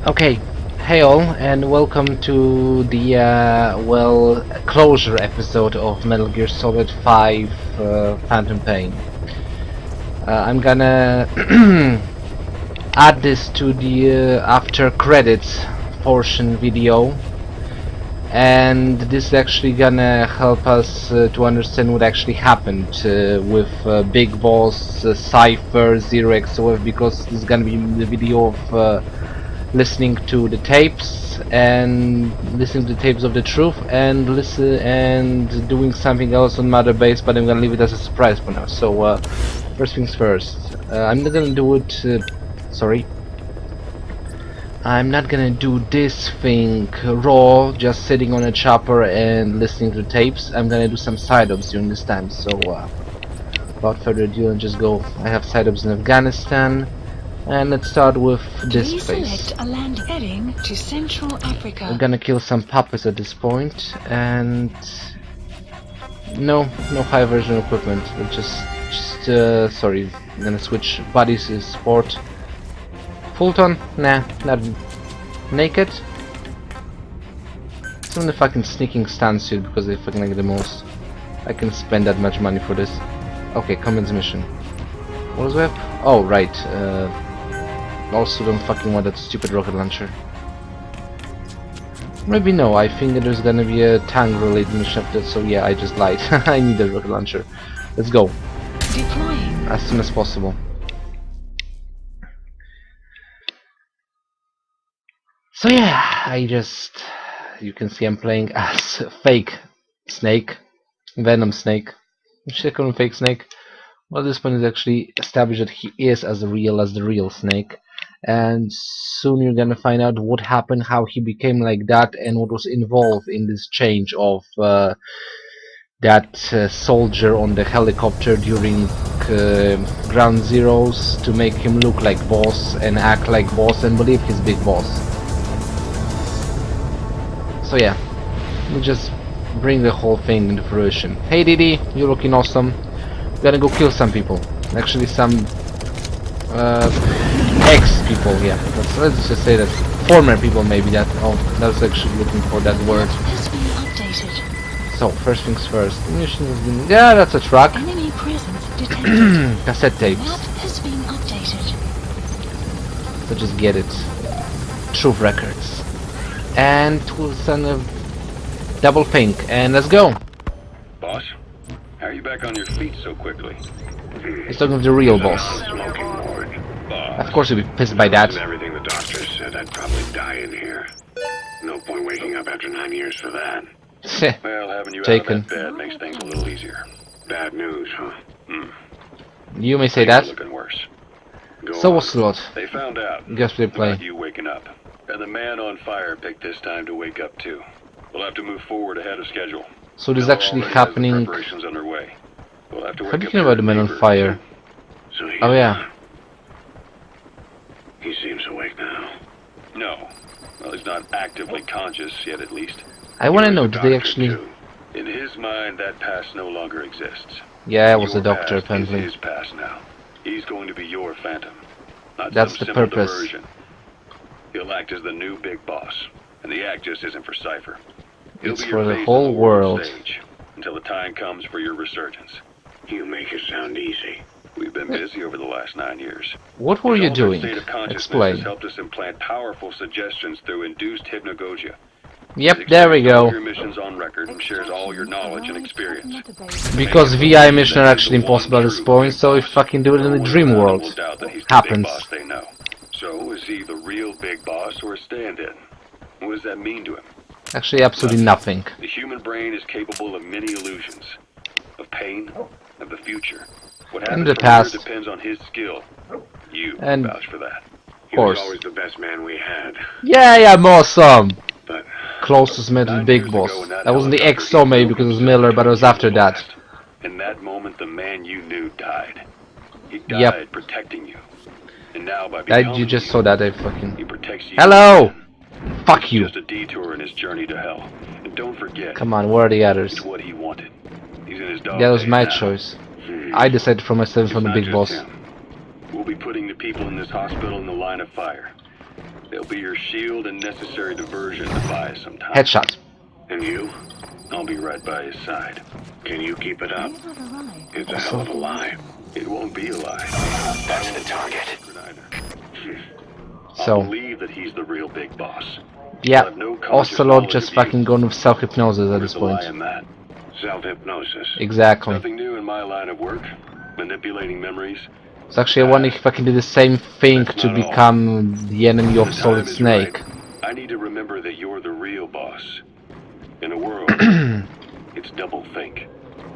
Okay, hey all, and welcome to the closure episode of Metal Gear Solid 5 Phantom Pain. I'm gonna add this to the after credits portion video, and this is actually gonna help us to understand what actually happened with Big Boss, Cypher, Zero XOF, because this is gonna be the video of listening to the tapes of the truth and doing something else on Mother Base, but I'm gonna leave it as a surprise for now. So first things first, I'm not gonna do it I'm not gonna do this thing raw, just sitting on a chopper and listening to the tapes. I'm gonna do some side-ups during this time, so without further ado, I'll just go. I have side-ups in Afghanistan. And let's start with this place. Select a land heading to Central Africa. We're gonna kill some puppets at this point, and no high version equipment. We're just sorry. I'm gonna switch bodies to sport. Fulton? Nah, not naked. Some of the fucking sneaking stance because they fucking like the most. I can spend that much money for this. Okay, commence mission. What was that? Oh right. Also don't fucking want that stupid rocket launcher. Maybe no, I think there's gonna be a tank related mission after that, so yeah, I just lied. I need a rocket launcher. Let's go. Deploying. As soon as possible. So yeah, you can see I'm playing as fake Snake. Venom Snake. Should I call him fake Snake? Well, this point is actually established that he is as the real Snake. And soon you're gonna find out what happened, how he became like that, and what was involved in this change of that soldier on the helicopter during ground zeros to make him look like boss and act like boss and believe he's big boss. So yeah, we'll just bring the whole thing into fruition. Hey Didi, you're looking awesome. We're gonna go kill some people. Actually some ex-people, yeah. Let's just say that. Former people, maybe that. Oh, I was actually looking for that word. Has been updated. So, first things first. Mission has been... Yeah, that's a truck. Enemy presence detected. Cassette tapes. Map has been updated. So just get it. Truth records. And son of double pink. And let's go. Boss, how are you back on your feet so quickly? He's talking to the real boss. Of course he'll be pissed by that. Everything the doctor said, I'd probably die in here. No point waking up after 9 years for that. Well, having you Taken. out of that bed makes things a little easier. Bad news, huh? You may say Things are that. looking worse. Go So on. what's the lot? They found out Guess we play. about you waking up. And the man on fire picked this time to wake up too. We'll have to move forward ahead of schedule. So this is Mel actually already has the happening. preparations underway. We'll have to How wake do you up know about the man on neighbors, fire? So Oh yeah. He seems awake now. No. Well, he's not actively conscious yet, at least. I wanna know, He was did a they doctor, actually... too. In his mind, that past no longer exists. Yeah, I was a Your doctor past apparently. is his past now. He's going to be your phantom. Not That's some the simple purpose. diversion. He'll act as the new big boss. And the act just isn't for Cypher. He'll It's be for your the face whole on the world. stage until the time comes for your resurgence. You make it sound easy. We've been busy over the last 9 years. What were you His doing? altered state of consciousness Explain. has helped us implant powerful suggestions through induced hypnagogia. Yep, He's there we experienced all go. your missions on record and shares all your knowledge and experience. Because VI mission are actually impossible at this point, so if fucking do it in the dream No world. one will doubt that he's the Happens. big boss they know. So is he the real big boss or a stand-in? What does that mean to him? Actually, absolutely nothing. The human brain is capable of many illusions. Of pain, of the future. What happens the from past. here depends on his skill. You And vouch for that. Of course. He was always the best man we had. Yeah, I'm awesome! But Closest met to the 9 big years boss. ago in That wasn't the helicopter, XO maybe he because it was broke Miller, but it was after that. blast. In that moment, the man you knew died. He died Yep. protecting you. And now by That becoming you just saw that, I fucking... he protects you. Hello! Fuck It's you! just a detour in his journey to hell. And don't forget, Come on, where are the others? it's what he wanted. He's in his dog That was days my now. choice. I decided for myself It's from the not big just boss. him. We'll be putting the people in this hospital in the line of fire. They'll be your shield and necessary diversion to buy us some time. Headshot. And you? I'll be right by his side. Can you keep it up? You have arrived. It's a hell of a lie. It won't be a lie. That's the target. I So, believe that he's the real big boss. yeah, Have no conscious Ocelot knowledge just of you. fucking gone with self-hypnosis at Where's this the point. lie in that? Self-hypnosis. Exactly. Nothing new in my line of work. Manipulating memories. So actually I wonder if I can do the same thing That's to not all. become the enemy of The time Solid is Snake. right. I need to remember that you're the real boss. In a world, it's double-think.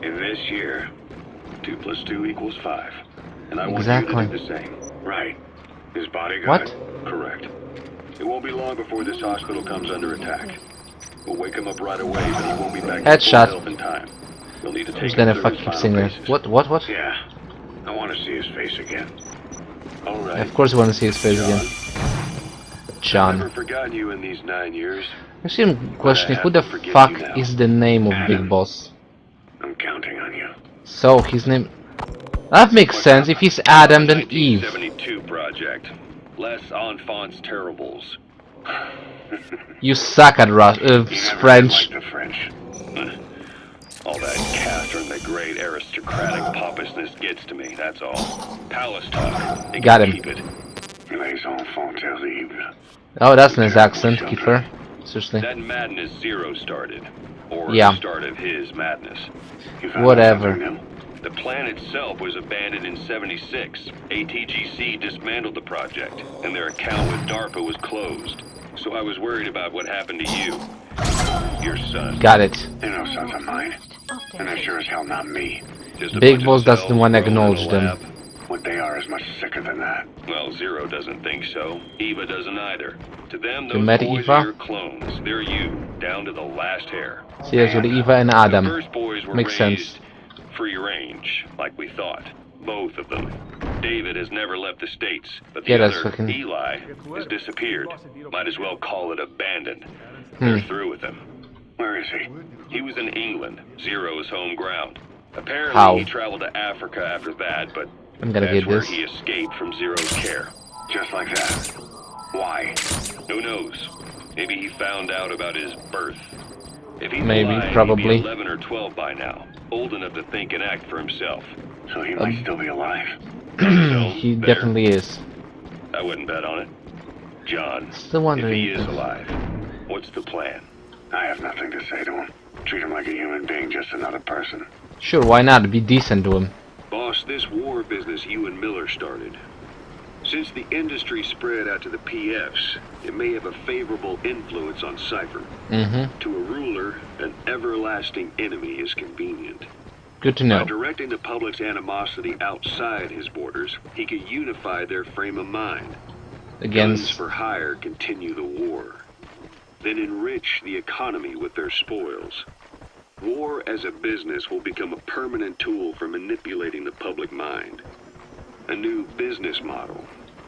In this year, 2 + 2 = 5. And I Exactly. want you to do the same. Right. His bodyguard? What? Correct. It won't be long before this hospital comes under attack. We'll wake him up right away, but he won't be back to full Headshot. health in time. We'll need to Who's take gonna him through fuck his keep final singing? paces. What? Yeah. I want to see his face again. All right. Of course you want to see his face again. I've John. never forgotten you in these 9 years. Actually I'm questioning I who have the to forgive fuck you now. is the name of Big Adam. Boss? I'm counting on you. So his name... That makes sense, if he's Adam then Eve. 1972 project. Les Enfants Terribles. You suck at You never did French. like the French. All that Catherine the Great aristocratic pompousness gets to me, that's all. Palace talk. They Got can him. Keep it. Les Enfants Terribles. Oh, that's a nice accent, Kiefer. Seriously. That madness Zero started. Or Yeah. the start of his madness. You found Whatever. something new? The plan itself was abandoned in '76. ATGC dismantled the project, and their account with DARPA was closed. So I was worried about what happened to you. Your son. Got it. They're no sons of mine. And they're sure as hell not me. Just a Big bunch of Boss doesn't cells want to grown in a acknowledge them. lab. What they are is much sicker than that. Well, Zero doesn't think so. Eva doesn't either. To them, You those met boys Eva? are your clones. They're you, down to the last hair. See, there's with Eva and The Adam. first boys were Makes raised sense. free range, like we thought. Both of them. David has never left the States, but the Yeah, that's other, fucking- Eli, has disappeared. Might as well call it abandoned. Hmm. They're through with him. Where is he? He was in England, Zero's home ground. Apparently How? he traveled to Africa after that, but I'm gonna that's get where this. he escaped from Zero's care. Just like that. Why? Who knows? Maybe he found out about his birth. If he's Maybe, alive, probably. he'd be 11 or 12 by now. Old enough to think and act for himself. So he might still be alive. So, He there. definitely is. I wouldn't bet on it. John, Still if wondering. he is alive, what's the plan? I have nothing to say to him. Treat him like a human being, just another person. Sure, why not? Be decent to him. Boss, this war business you and Miller started. Since the industry spread out to the PFs, it may have a favorable influence on Cypher. Mm-hmm. To a ruler, an everlasting enemy is convenient. Good to By know. directing the public's animosity outside his borders, he could unify their frame of mind. Guns Against... for hire continue the war. Then enrich the economy with their spoils. War as a business will become a permanent tool for manipulating the public mind. A new business model.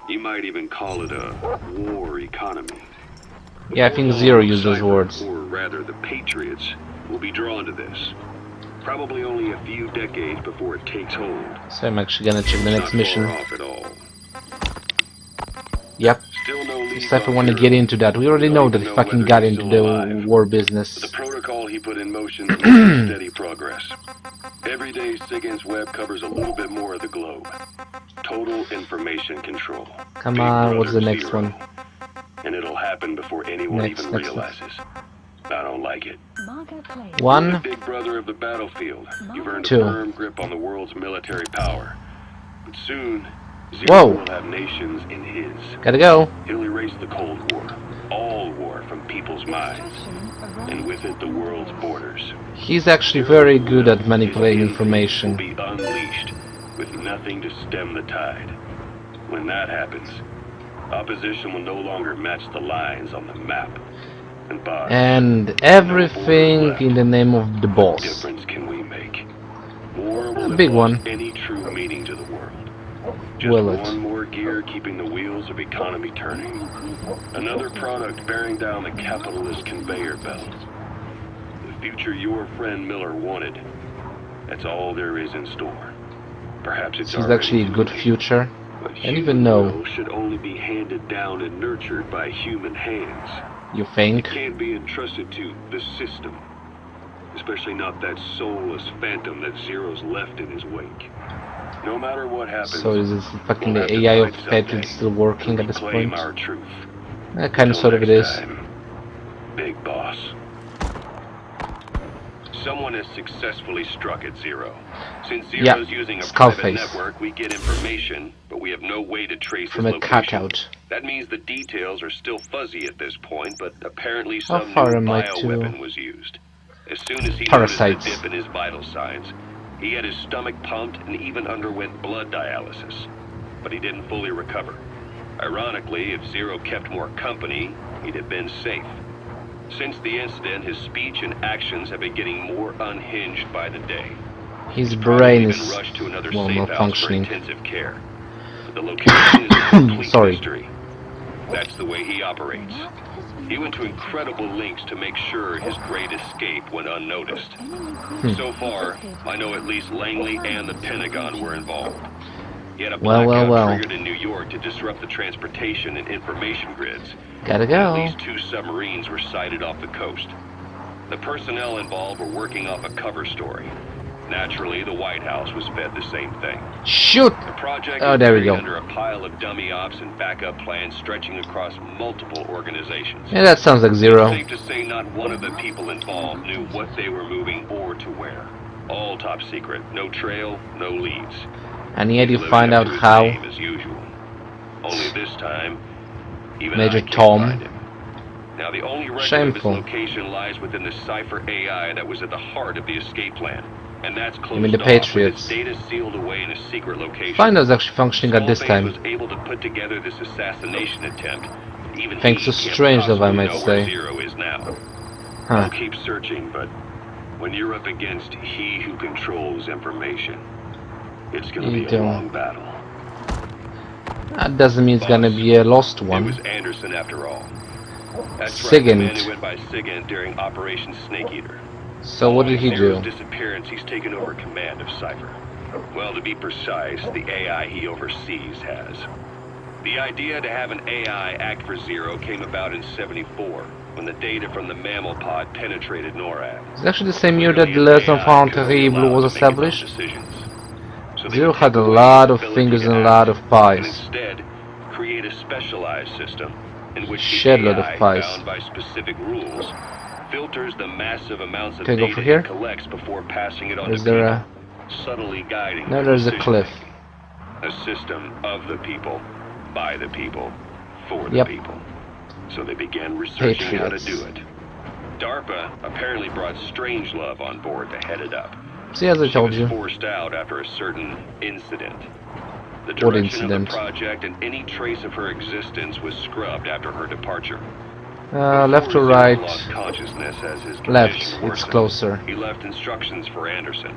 You might even call it a war economy. Yeah, I think Zero used those words. Or rather, the Patriots will be drawn to this. Probably only a few decades before it takes hold. So I'm actually gonna check the Not next mission. far off at all. Yep. Still no leads If I on want to Zero. get into that, we already We know don't that he even fucking know got whether he's into still the alive. war The business. protocol he put in motion is making steady progress. Every day, SIGINT's web covers a little bit more of the globe. Total information control. Come Big on, what's the Brother next Zero. one? And it'll happen before anyone Next, even next. realizes. I don't like it. Margot Clay. You're the One, big brother of the battlefield. You've earned Two. a firm grip on the world's military power. But soon, Zero Whoa. will have nations in his. gotta go. He'll erase the Cold War. All war from people's minds. And with it, the world's borders. He's actually very good at manipulating His information. will be unleashed, with nothing to stem the tide. When that happens, opposition will no longer match the lines on the map. And by And everything in the name of the what boss. difference can we make? War will A have big lost one. any true meaning to the world. Just Will it? one more gear keeping the wheels of economy turning. Another product bearing down the capitalist conveyor belt. The future your friend Miller wanted. That's all there is in store. Perhaps it's This is already actually a too good late. future. But I don't even human know. will should only be handed down and nurtured by human hands. You think? Can't be entrusted to the system. Especially not that soulless phantom that Zero's left in his wake. No matter what happens, So is this fucking we'll the have to AI of fight Patriot someday still working to at this reclaim point? our truth. Kind of, Till sort of it next is. time, Big Boss. Someone has successfully struck at Zero. Since Zero's using a private Skullface. network, we get information, but we have no way to trace From his a location. cutout. That means the details are still fuzzy at this point, but apparently How some far new am I to bioweapon was used. As soon as he Parasites? noticed a dip in his vital signs, he had his stomach pumped and even underwent blood dialysis. But he didn't fully recover. Ironically, if Zero kept more company, he'd have been safe. Since the incident, his speech and actions have been getting more unhinged by the day. His Probably brain been is, rushed to another well, safe house for malfunctioning. intensive care. But the location is a complete Sorry. mystery. That's the way he operates. He went to incredible lengths to make sure his great escape went unnoticed. So far, I know at least Langley and the Pentagon were involved. He had a blackout triggered in New York to disrupt the transportation and information grids. Gotta At go. least 2 submarines were sighted off the coast. The personnel involved were working off a cover story. Naturally, the White House was fed the same thing. Shoot! The project Oh, is there we buried go. under a pile of dummy ops and backup plans stretching across multiple organizations. Yeah, that sounds like Zero. Safe to say not one of the people involved knew what they were moving or to where. All top secret, no trail, no leads. And yet you Living find up out to his how. name as usual. Only this time, even Major I can't Tom. find him. Now the only record Shameful. of his location lies within the Cypher AI that was at the heart of the escape plan. And that's closed mean the off with Patriots. its data sealed away in a secret location. Find us actually functioning at this Skullface time. was able to put together this assassination attempt. Even Thanks he to can't Strangelove, I possibly might know where say. Zero is now. Huh. I'll keep searching, but when you're up against he who controls information, it's gonna You be a don't. long battle. That doesn't mean it's gonna be a lost It one. was Anderson after all. That's right, the man Sigint. who went by Sigint during Operation Snake Eater. So what did he Zero's do? disappearance, he's taken over command of Cypher. Well, to be precise, the AI he oversees has. The idea to have an AI act for Zero came about in '74, when the data from the mammal pod penetrated NORAD. It's actually the same year that the Les Enfants Terribles was established. Zero had a lot of fingers and a lot of pies. Instead, create a specialized system in which the Shitload of AI, pies. bound by specific rules, filters the massive amounts of Can I go data for here? it collects before passing it on Is to there people, subtly guiding No, their there's a decision-making. cliff. A system of the people, by the people, for the Yep. people. So they began researching how to Patriots. do it. DARPA apparently brought Strangelove on board to head it up. See, as I She told was you. forced out after a certain incident. The What direction incident? of the project and any trace of her existence was scrubbed after her departure. Left or Before Zero right? lost consciousness as his Left. condition It's worsened, closer. He left instructions for Anderson.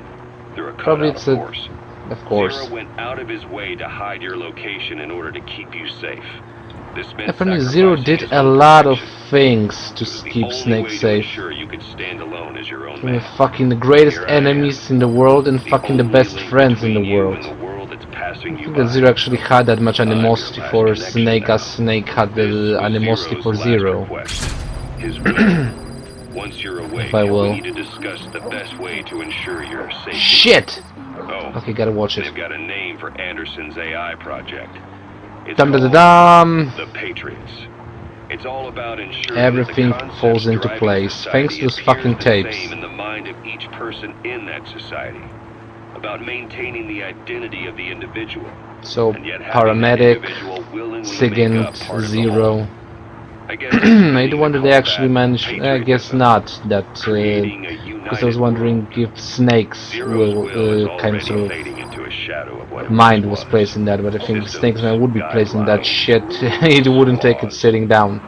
Through a Probably cutout, it's of a- course. Of course. Zero went out of his way to hide your location in order to keep you safe. This meant Apparently Zero sacrificing did his a own lot of protection. things to It was the keep only Snake way to safe. ensure you could stand alone as your own From the man. fucking the greatest Here I am. enemies in the world and fucking the only best link friends in the between you world. and the world that's passing I you think that by. Zero actually had that much I'm your animosity last for connection Snake now. as Snake had This the was animosity Zero's for last Zero. request. His will. Once you're awake, I we will. need to discuss the best way to ensure your safety. Shit! Oh, Okay, gotta watch they've it. got a name for Anderson's AI project. It's Dum da da called dum! the Patriots. It's all about ensuring Everything that the concepts falls into driving place, society thanks to those appears fucking the tapes. same in the mind of each person in that society. About maintaining the identity of the individual. So, And yet having that Paramedic, individual willingly make up Sigint, part of the whole. Zero. I guess I do wonder they actually managed. I guess not. That creating a because I was wondering if Snake's Zero's will is kind of already sort of fading into a shadow of what it mind once was placed in that. But I think Systems, Snake's man would be placing that guidelines, shit. rules, It wouldn't take it laws. sitting down.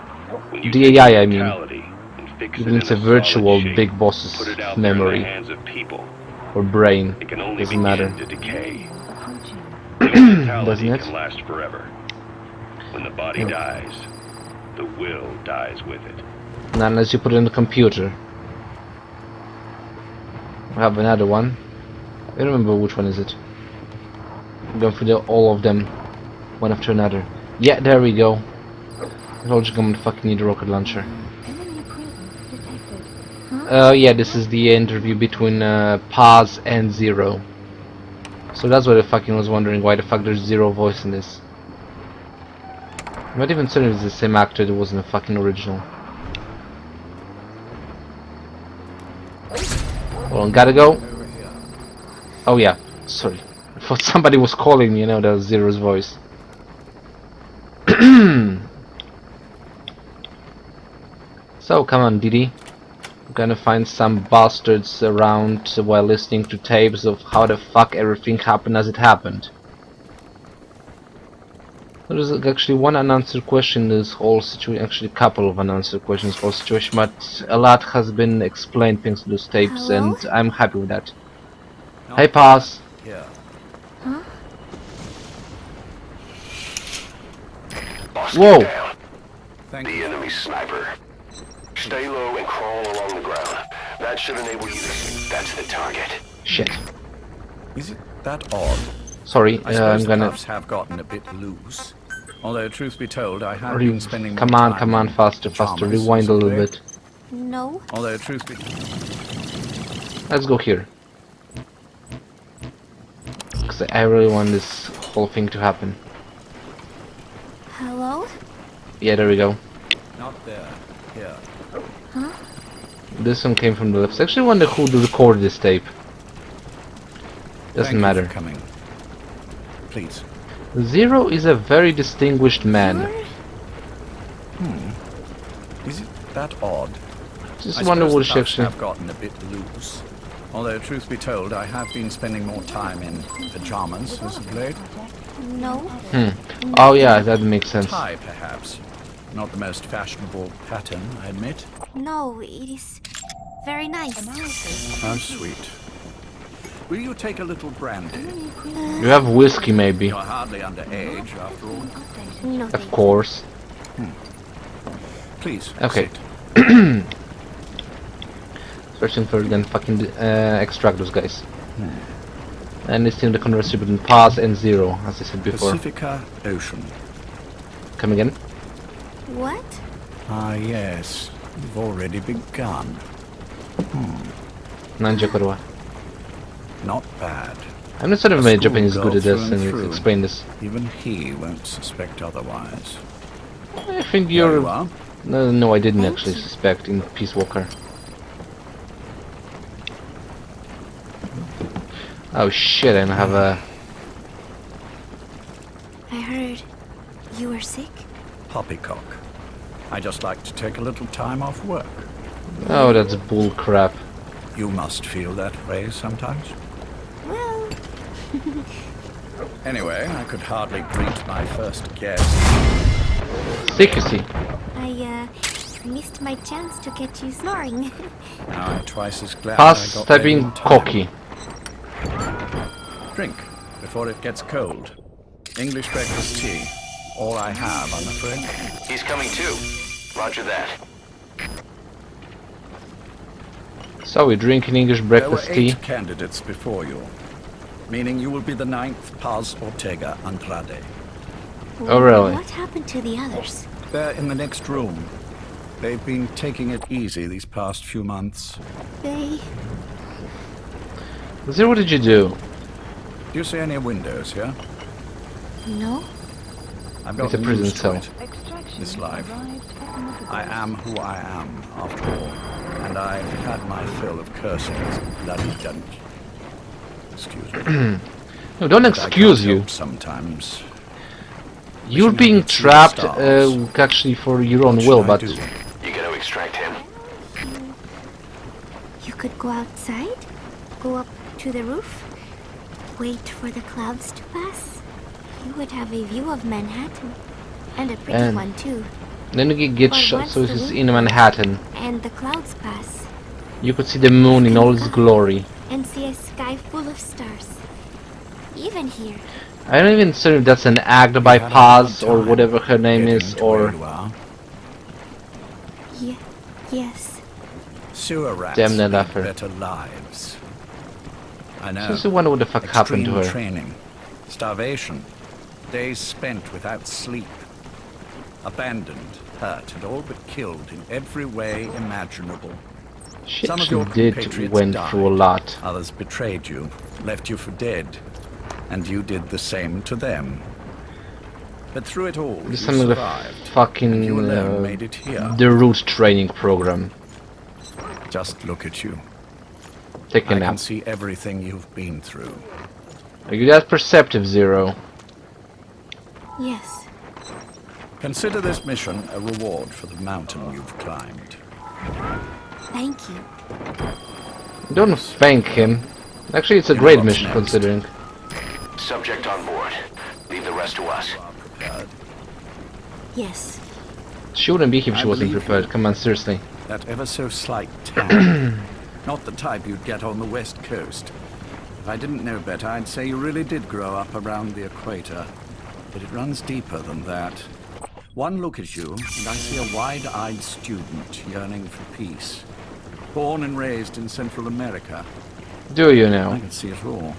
When you The take AI, I mean. mentality and fix Even it it's in a solid virtual shape, Big Boss's put it out there in memory the hands of people, or brain. it can only Doesn't begin matter. to decay. Approaching. Mentality Doesn't it? can last forever. When the body Yep. dies, the will dies with it. Not unless you put it in the computer. I have another one. I don't remember which one is it. I'm going through all of them. one after another. Yeah, there we go. I told you I'm gonna fucking need a rocket launcher. Enemy presence detected. Yeah, this is the interview between Paz and Zero. So that's what I fucking was wondering, why the fuck there's Zero voice in this. I'm not even certain it's the same actor that was in the fucking original. Hold on, gotta go. Oh yeah, sorry. I thought somebody was calling me, you know, that was Zero's voice. So, come on, Didi. I'm gonna find some bastards around while listening to tapes of how the fuck everything happened as it happened. There's actually one unanswered question in this whole situation, actually a couple of unanswered questions in this whole situation, but a lot has been explained thanks to those tapes, Hello? and I'm happy with that. Hey, Paz. Yeah. Huh? Boss, Whoa. get down. Thank The you. enemy sniper. Stay low and crawl along the ground. That should enable you to see. That's the target. Shit. Is it that odd? Sorry, I suppose I'm the gonna... cuffs have gotten a bit loose. Although, truth be told, I have Re- been spending more Come on, time come on, in faster, pajamas faster, rewind a little recently. bit. No. Although, truth be Let's go here. Because I really want this whole thing to happen. Hello? Yeah, there we go. not there. Here. This one came from the left. I actually wonder who recorded this tape. Doesn't Thank you matter. for coming. Please. Zero is a very distinguished man. You're- Is it that odd? Just I wonder suppose what the she cuffs actually... have gotten a bit loose. Although, truth be told, I have been spending more time in pajamas as of late. No. Oh yeah, that makes sense. Tie, perhaps. Not the most fashionable pattern, I admit. No, it is very nice. How sweet. Will you take a little brandy? You have whiskey, maybe. You're hardly underage, after all. No, Of thank you. course. Please, Okay. sit. Searching for then fucking extract those guys. And listening to the conversation between Paz and Zero, as I said before. Pacifica Ocean. Come again? What? Ah, yes. You've already begun. Nanja Korwa. Not bad. I'm not sure if my A Japanese is good at schoolgirl this through and and through. explain this. Even he won't suspect otherwise. I think There you're... you are. No, I didn't Thank actually you. suspect in Peace Walker. Oh shit, I don't have a... I heard you were sick. Poppycock. I just like to take a little time off work. Oh, that's bull crap. You must feel that way sometimes. Well, Anyway, I could hardly greet my first guest. Secrecy. I missed my chance to catch you snoring. Now I'm twice as glad Paz I got there typing in time. cocky. Drink before it gets cold. English breakfast tea. All I have, I'm afraid. He's coming too. Roger that. So we're drinking English There were breakfast 8 tea. candidates before you, meaning you will be the 9th Paz Ortega Andrade. Oh, really? What happened to the others? They're in the next room. They've been taking it easy these past few months. They... Zero, what did you do? Do you see any windows here? No? I've got It's a prison used to cell. it, this life. I am who I am, after all, and I've had my fill of cursing this bloody dungeon. Excuse me. No, don't But I excuse can't you. help sometimes. You're Wishing I being could see the trapped stars. actually for your own What will, should I but... do? You gonna extract him? You could go outside, go up to the roof, wait for the clouds to pass. You would have a view of Manhattan. And a pretty And- one too. Then you get Or shot, once so the it's wind in Manhattan. And the clouds pass. You could see the moon in all its glory. And see a sky full of stars. Even here. I don't even know if that's an act by You had a Paz hard or time whatever her name getting is, to where or... you are. Yes. Sewer rats Damn that lead after. better lives. I know. Just wonder what the fuck happened to Extreme her. training, starvation, Days spent without sleep. Abandoned, hurt, and all but killed in every way imaginable. She Some of your actually did compatriots went died. through a lot. Others betrayed you, left you for dead. And you did the same to them. But through it all, you This is some of the survived. fucking and you alone made it here. the root training program. Just look at you. Take a I nap. can see everything you've been through. Are you that perceptive, Zero? Yes. Consider this mission a reward for the mountain you've climbed. Thank you. Don't thank him. Actually, it's a You know great what's mission next. considering. Subject on board. Leave the rest to us. Prepared. Yes. She wouldn't be here if I she wasn't believe prepared. you. Come on, seriously. That ever so slight tan. Not the type you'd get on the west coast. If I didn't know better, I'd say you really did grow up around the equator. But it runs deeper than that. One look at you, and I see a wide-eyed student yearning for peace. Born and raised in Central America, Do you I know? can see it all.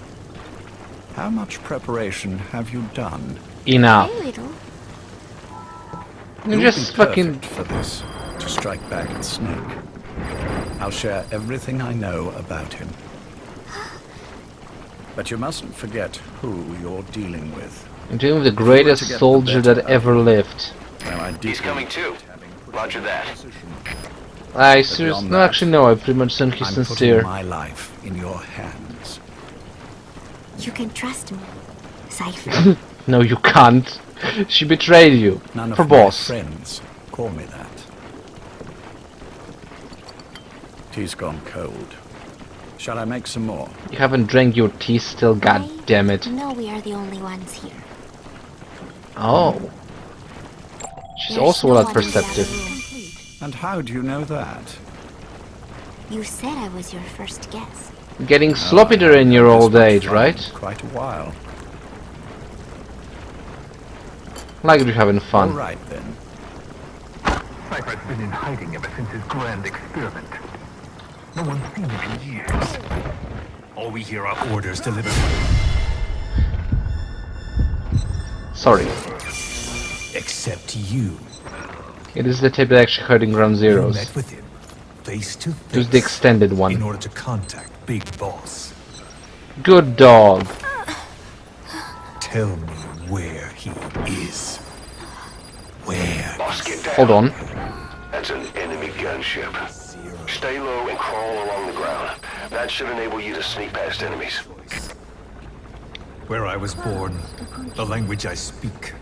How much preparation have you done? Enough. Very little. You You'll just be fucking. perfect for this, to strike back at Snake. I'll share everything I know about him. But you mustn't forget who you're dealing with. I'm dealing with the If you were to greatest get the soldier better that of ever him, lived. well, I He's deeply coming too. regret having put Roger you in that. this position. I seriously. beyond No, that, actually, no. I pretty much think he's I'm putting sincere. my life in your hands. You can trust me, Cypher. No, you can't. She betrayed you. None For of my boss. friends call me that. Tea's gone cold. Shall I make some more? You haven't drank your tea still. God I damn it. know we are the only ones here. Oh. She's There's also a no lot one in the other perceptive. room. And how do you know that? You said I was your first guess. Getting Oh, sloppier in your I've had old this much age, fun right? in Quite a while. Like you're having All fun. right then. Cypher's been in hiding ever since his grand experiment. No one's seen him in years. All we hear are orders delivered. Sorry. Except you. It is the tape that actually hurting ground You zeros. met with him, face to face. Use the extended in one. order to contact Big Boss. Good dog. Tell me where he is. Where? Boss, get down. Hold on. That's an enemy gunship. Stay low and crawl along the ground. That should enable you to sneak past enemies. Where I was born, the language I speak.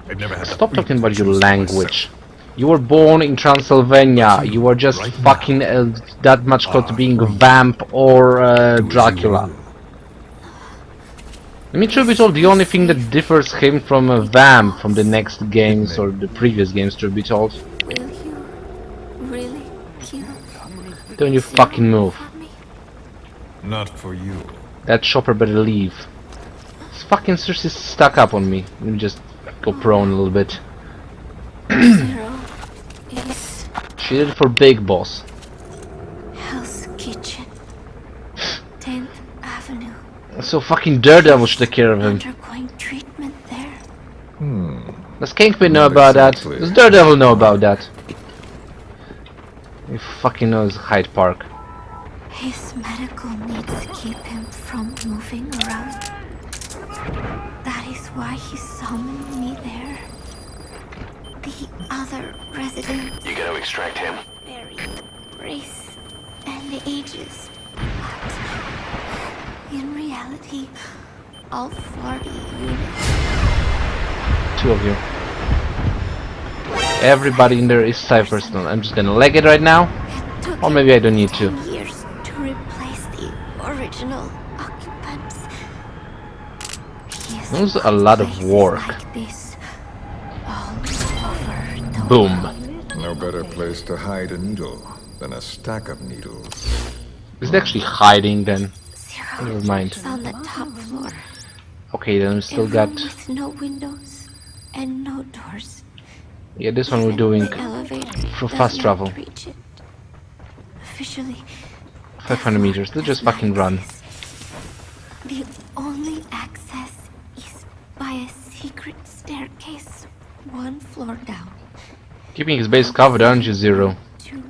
I've never had. Stop talking about your language. You were born in Transylvania. You are just fucking that much close to being a vamp or Dracula. I mean, truth be told, the only thing that differs him from a vamp from the next games or the previous games, truth be told. Will you really kill? Don't you fucking move. for me? Not for you. That chopper better leave. It's fucking seriously stuck up on me. Let me just go prone a little bit. Zero is She did it for Big Boss. Hell's Kitchen. 10th Avenue. So fucking Daredevil should take care of him. Undergoing treatment there. Does Kingpin know Not about that? exactly. Does Daredevil know about that? He fucking knows Hyde Park. His medical needs keep him from moving around. That is why he summoned me there. The other residents You gotta extract him. vary race and ages, but in reality, all 40 units. Two of you. Everybody in there is Cypher's. I'm just gonna leg it right now. It took Or him maybe I don't need to. 10 years to replace the original occupants. He is That was a lot of places work. like this, all over the Boom. world. No better place to hide a needle than a stack of needles. Is it actually hiding then? Zero Never mind. is on the top floor. Okay, then we A still got. room with no windows and no doors. Yeah, this one we're doing The elevator for does fast not travel. reach it. Officially, 500 meters. Let's just fucking run. the only access is by a secret secret staircase, one floor down. Keeping his base covered, aren't you, Zero? Two.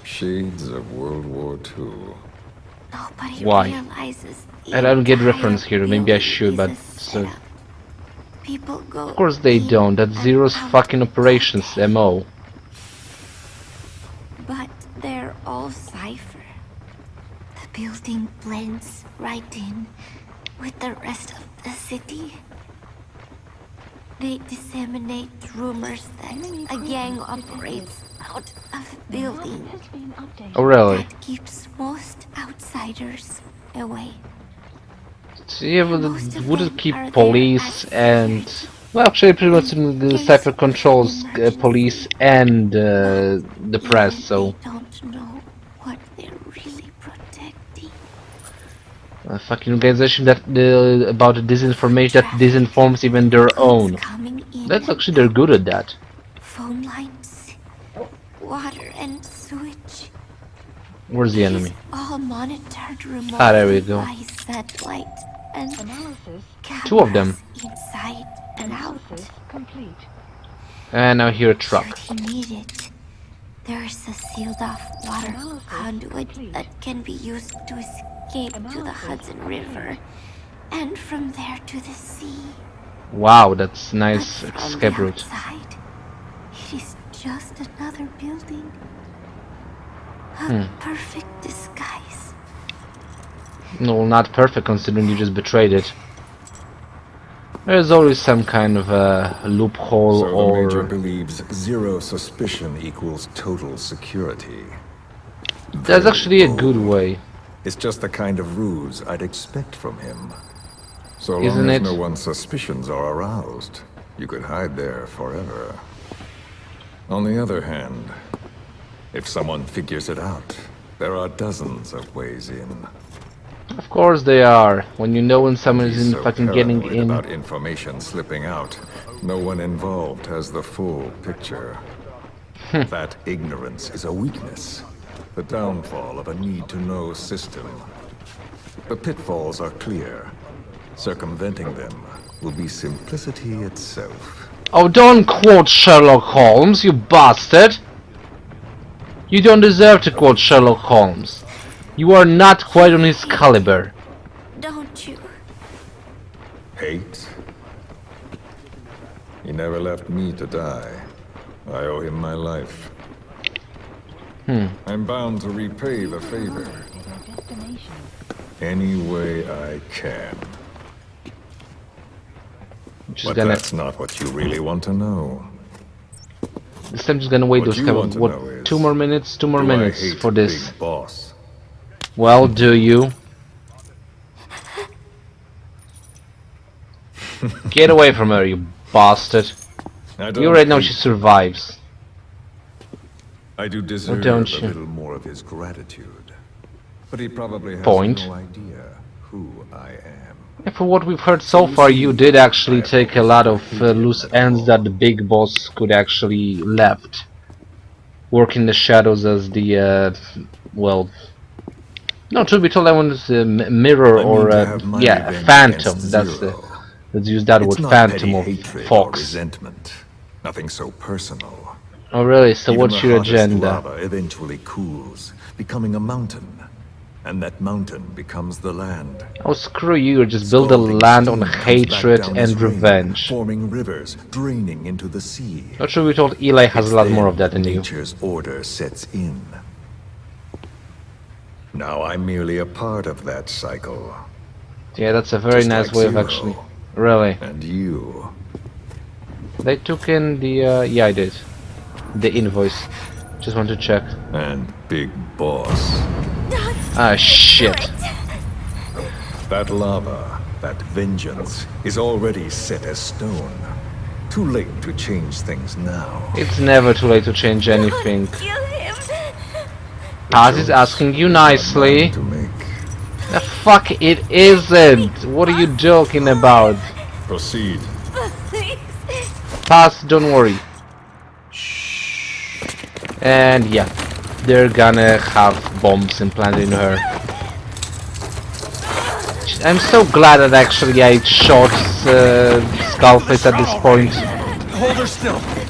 Shades of World War II. Nobody Why? realizes the I don't get entire reference here, maybe I building should, is but a setup. People go of course they in don't. That's and Zero's out fucking all operations day. MO. But they're all cipher. The building blends right in with the rest of the city. They disseminate rumors that a gang operates out of the building Oh really? that keeps most outsiders away. So yeah, Most of would it them keep are there police as and... security. Well, actually pretty much In the case cipher of controls emergency. police and the press, Even so... they don't know what they're really protecting. A fucking organization that about disinformation that disinforms even their Goods own. coming in That's and actually they're good at that. phone lines, water and sewage. Where's the It is enemy? all monitored remotely There we go. by satellite and Two of them. cameras inside and out. And now here a truck. Should he need it, there's a sealed-off water conduit that can be used to escape to the Hudson River, and from there to the sea. Wow, that's nice But from escape the route. outside, it is just another building. A perfect disguise. No, not perfect considering you just betrayed it. There's always some kind of a loophole So the Major or... believes zero suspicion equals total security. That's Very actually a good bold. way, It's just the kind of ruse I'd expect from him. So long isn't as it? no one's suspicions are aroused, you could hide there forever. On the other hand, if someone figures it out, there are dozens of ways in. Of course they are. When you know when someone is He's in so fucking getting paranoid in. about information slipping out, no one involved has the full picture. That ignorance is a weakness, the downfall of a need-to-know system. The pitfalls are clear. Circumventing them will be simplicity itself. Oh, don't quote Sherlock Holmes, you bastard! You don't deserve to quote Sherlock Holmes. You are not quite on his caliber. Don't you? Hate? He never left me to die. I owe him my life. I'm bound to repay the favor. Any way I can. Just But gonna... that's not what you really want to know. This time just gonna wait What those you kind want of... to What, know is, 2 more minutes? 2 more Do I minutes hate for this. Big Boss? Well, do you? Get away from her, you bastard. I You don't already know hate. she survives. I do deserve don't a you? little more of his gratitude. But he probably has Point. no idea who I am. And for what we've heard so far, you did actually take a lot of loose ends that the big boss could actually left. Work in the shadows as the, well... No, truth be told, I wanted to mirror I mean or, to have my yeah, revenge phantom. against That's the... Zero. Let's use that It's word, not phantom petty of hatred or Fox. resentment. Nothing so personal. Oh really? So Even what's the your hottest agenda? lava eventually cools, becoming a mountain. And that mountain becomes the land. Oh screw you, just build a Scalding land on steam comes back hatred down as and rain, revenge. forming rivers, draining into the sea. Not sure we told Eli has It's a lot more then of that than you. nature's order sets in. Now I'm merely a part of that cycle. Yeah, that's a very Just nice like way of Zero. actually... Really? And you. They took in the, yeah I did. The invoice. Just want to check. And Big Boss. Ah shit. That lava, that vengeance, is already set as stone. Too late to change things now. It's never too late to change anything. Kill him! Paz is asking you nicely. To make. The fuck it isn't! What are you joking about? Proceed. Please. Paz, don't worry. And yeah, they're gonna have bombs implanted in her. I'm so glad that actually I shot Skullface at this point. Hold her still.